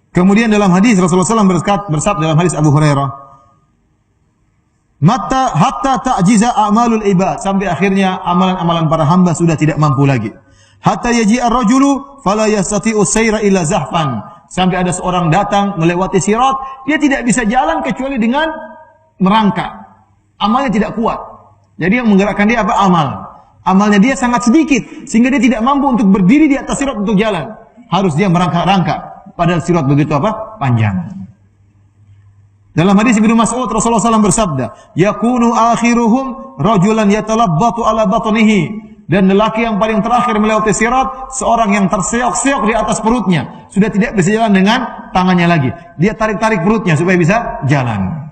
Kemudian dalam hadis Rasulullah SAW bersabda dalam hadis Abu Hurairah, hatta ta'jiza a'malul ibad, sampai akhirnya amalan-amalan para hamba sudah tidak mampu lagi. Hatta yaji'a ar-rajulu fala yastati'u sayra illa zahfan, sampai ada seorang datang melewati sirat, dia tidak bisa jalan kecuali dengan merangkak. Amalnya tidak kuat. Jadi yang menggerakkan dia apa? Amalnya dia sangat sedikit sehingga dia tidak mampu untuk berdiri di atas sirat untuk jalan. Harus dia merangkak-rangkak. Padahal sirat begitu apa? Panjang. Dalam hadis Ibnu Mas'ud Rasulullah SAW bersabda, "Yakunu akhiruhum rajulan yatalabbatu ala batnihi." Dan lelaki yang paling terakhir melewati sirat, seorang yang terseok-seok di atas perutnya, sudah tidak bisa jalan dengan tangannya lagi. Dia tarik-tarik perutnya supaya bisa jalan.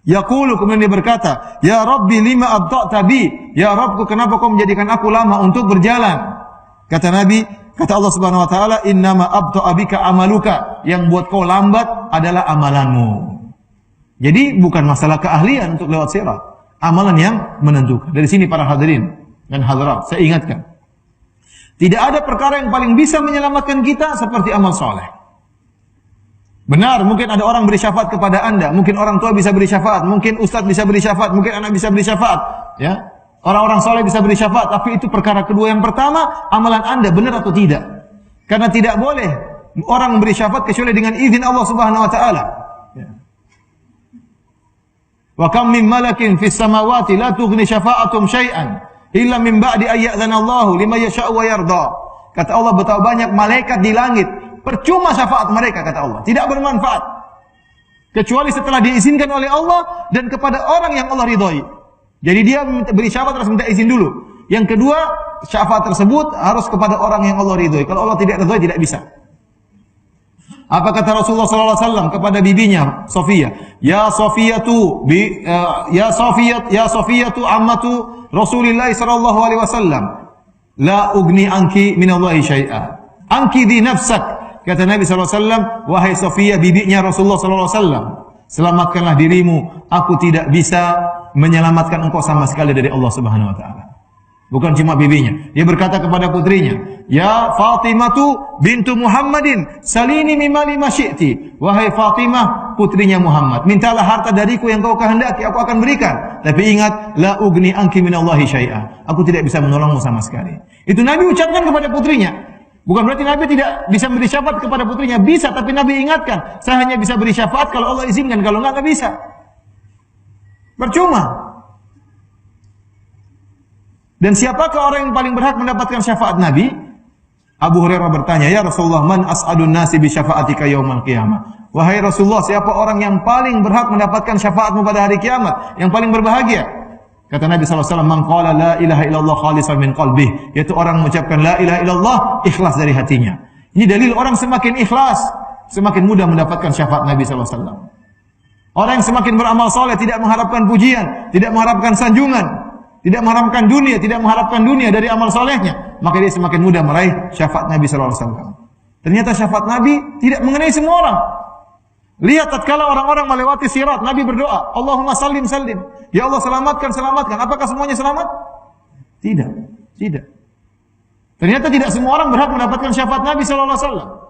Yaqulu, kemudian dia berkata, "Ya Rabbi lima abta'ta bi?" Ya Rabbku, kenapa kau menjadikan aku lama untuk berjalan? Kata Nabi, kata Allah Subhanahu wa taala, "Innama abta'a bika amaluka." Yang buat kau lambat adalah amalanmu. Jadi bukan masalah keahlian untuk lewat sirat, amalan yang menentukan. Dari sini para hadirin dan hadirat, saya ingatkan, tidak ada perkara yang paling bisa menyelamatkan kita seperti amal soleh. Benar, mungkin ada orang beri syafaat kepada Anda, mungkin orang tua bisa beri syafaat, mungkin ustaz bisa beri syafaat, mungkin anak bisa beri syafaat, ya. Orang-orang soleh bisa beri syafaat, tapi itu perkara kedua. Yang pertama, amalan Anda benar atau tidak. Karena tidak boleh orang memberi syafaat kecuali dengan izin Allah Subhanahu wa taala. Ya. Wa kam min malakin fis samawati la tughni syafa'atum syai'an illa min ba'di ay ya'zana Allahu liman yasha'u wa yarda. Kata Allah, betapa banyak malaikat di langit, percuma syafaat mereka, kata Allah, tidak bermanfaat kecuali setelah diizinkan oleh Allah dan kepada orang yang Allah ridhoi. Jadi dia beri syafaat harus minta izin dulu. Yang kedua, syafaat tersebut harus kepada orang yang Allah ridhoi. Kalau Allah tidak ridhoi, tidak bisa. Apa kata Rasulullah SAW kepada bibinya Sofia? Ya Sofiyatu ya Sofiyatu ammatu Rasulillah sallallahu alaihi wasallam, la ugni anki minallahi syai'a. Anki di nafsak. Kata Nabi SAW, wahai Sofia, bibinya Rasulullah SAW, selamatkanlah dirimu. Aku tidak bisa menyelamatkan engkau sama sekali dari Allah Subhanahu wa taala. Bukan cuma bibinya. Dia berkata kepada putrinya, "Ya Fatimatu bintu Muhammadin, salini mimma lima syi'ti." Wahai Fatimah, putrinya Muhammad, mintalah harta dariku yang kau kehendaki, aku akan berikan. Tapi ingat, la ugni anki minallahi syai'a. Aku tidak bisa menolongmu sama sekali. Itu Nabi ucapkan kepada putrinya. Bukan berarti Nabi tidak bisa beri syafaat kepada putrinya. Bisa, tapi Nabi ingatkan, saya hanya bisa beri syafaat kalau Allah izinkan, kalau enggak bisa. Percuma. Dan siapakah orang yang paling berhak mendapatkan syafaat Nabi? Abu Hurairah bertanya, "Ya Rasulullah, man as'adun nasi bi syafaatika yaumal qiyamah?" Wahai Rasulullah, siapa orang yang paling berhak mendapatkan syafaatmu pada hari kiamat, yang paling berbahagia? Kata Nabi SAW, "Man qala la ilaha illallah khalisan min qalbih," yaitu orang mengucapkan la ilaha illallah ikhlas dari hatinya. Ini dalil orang semakin ikhlas, semakin mudah mendapatkan syafaat Nabi SAW. Orang yang semakin beramal soleh, tidak mengharapkan pujian, tidak mengharapkan sanjungan, tidak mengharapkan dunia dari amal solehnya, maka dia semakin mudah meraih syafaat Nabi SAW. Ternyata syafaat Nabi tidak mengenai semua orang. Lihat tatkala orang-orang melewati sirat, Nabi berdoa, Allahumma sallim sallim. Ya Allah, selamatkan, selamatkan. Apakah semuanya selamat? Tidak. Ternyata tidak semua orang berhak mendapatkan syafaat Nabi SAW.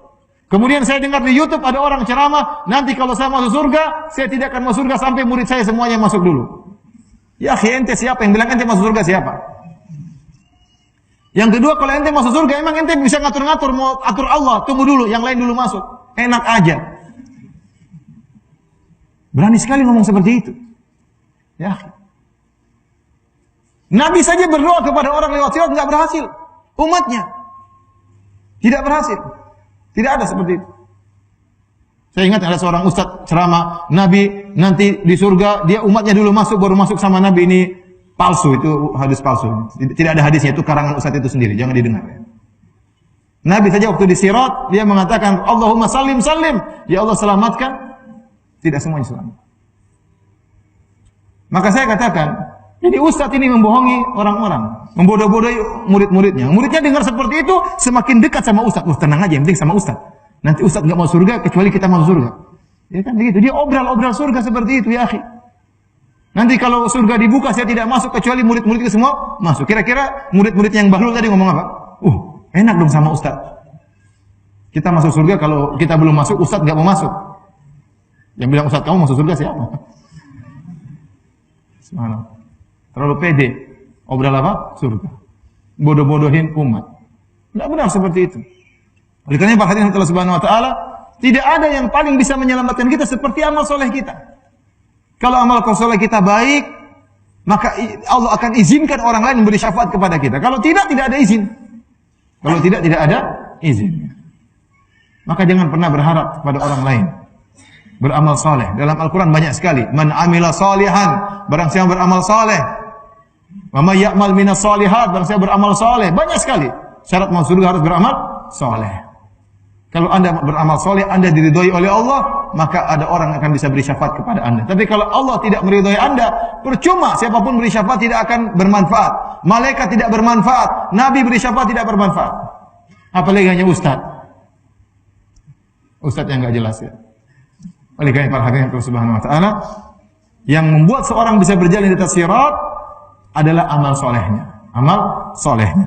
Kemudian saya dengar di YouTube ada orang ceramah, nanti kalau saya masuk surga, saya tidak akan masuk surga sampai murid saya semuanya masuk dulu. Ya akhi, ente siapa? Yang bilang ente masuk surga siapa? Yang kedua, kalau ente masuk surga, emang ente bisa ngatur-ngatur, mau atur Allah, tunggu dulu, yang lain dulu masuk. Enak aja. Berani sekali ngomong seperti itu. Ya. Nabi saja berdoa kepada orang lewat sirat, enggak berhasil. Umatnya tidak berhasil. Tidak ada seperti itu. Saya ingat ada seorang ustaz ceramah, Nabi nanti di surga, dia umatnya dulu masuk, baru masuk sama Nabi. Ini palsu, itu hadis palsu. Tidak ada hadisnya, itu karangan ustaz itu sendiri, jangan didengar. Nabi saja waktu di sirat, dia mengatakan, Allahumma sallim sallim. Ya Allah, selamatkan. Tidak semuanya selamat. Maka saya katakan, jadi ustaz ini membohongi orang-orang, membodoh-bodohi murid-muridnya. Muridnya dengar seperti itu, semakin dekat sama ustaz. Tenang aja, yang penting sama ustaz. Nanti ustaz enggak mau surga kecuali kita masuk surga. Ya kan begitu. Dia obral-obral surga seperti itu, ya akhi. Nanti kalau surga dibuka, saya tidak masuk kecuali murid-murid itu semua masuk. Kira-kira murid-murid yang bahlul tadi ngomong apa? Enak dong sama ustaz. Kita masuk surga, kalau kita belum masuk, ustaz nggak mau masuk. Yang bilang ustaz kamu masuk surga siapa? Subhanallah. Terlalu pede. Obral apa? Surga. Bodoh-bodohin umat. Tidak benar seperti itu. Oleh karena para hadirin Allah Subhanahu wa taala, tidak ada yang paling bisa menyelamatkan kita seperti amal soleh kita. Kalau amal soleh kita baik, maka Allah akan izinkan orang lain memberi syafaat kepada kita. Kalau tidak, tidak ada izin. Kalau tidak, tidak ada izin. Maka jangan pernah berharap kepada orang lain. Beramal soleh. Dalam Al-Quran banyak sekali. Man amila salihan. Barang siapa beramal soleh. Wa may ya'mal minas solihat. Barang siapa beramal soleh. Banyak sekali. Syarat masuk surga harus beramal soleh. Kalau anda beramal soleh, anda diridhoi oleh Allah, maka ada orang yang akan bisa beri syafaat kepada anda. Tapi kalau Allah tidak meridhoi anda, percuma siapapun beri syafaat tidak akan bermanfaat. Malaikat tidak bermanfaat. Nabi beri syafaat tidak bermanfaat. Apalagi hanya ustaz. Ustaz yang enggak jelas ya. Oleh karena para hadirin Allah Subhanahu wa taala, yang membuat seorang bisa berjalan di atas sirat adalah amal solehnya. Amal solehnya.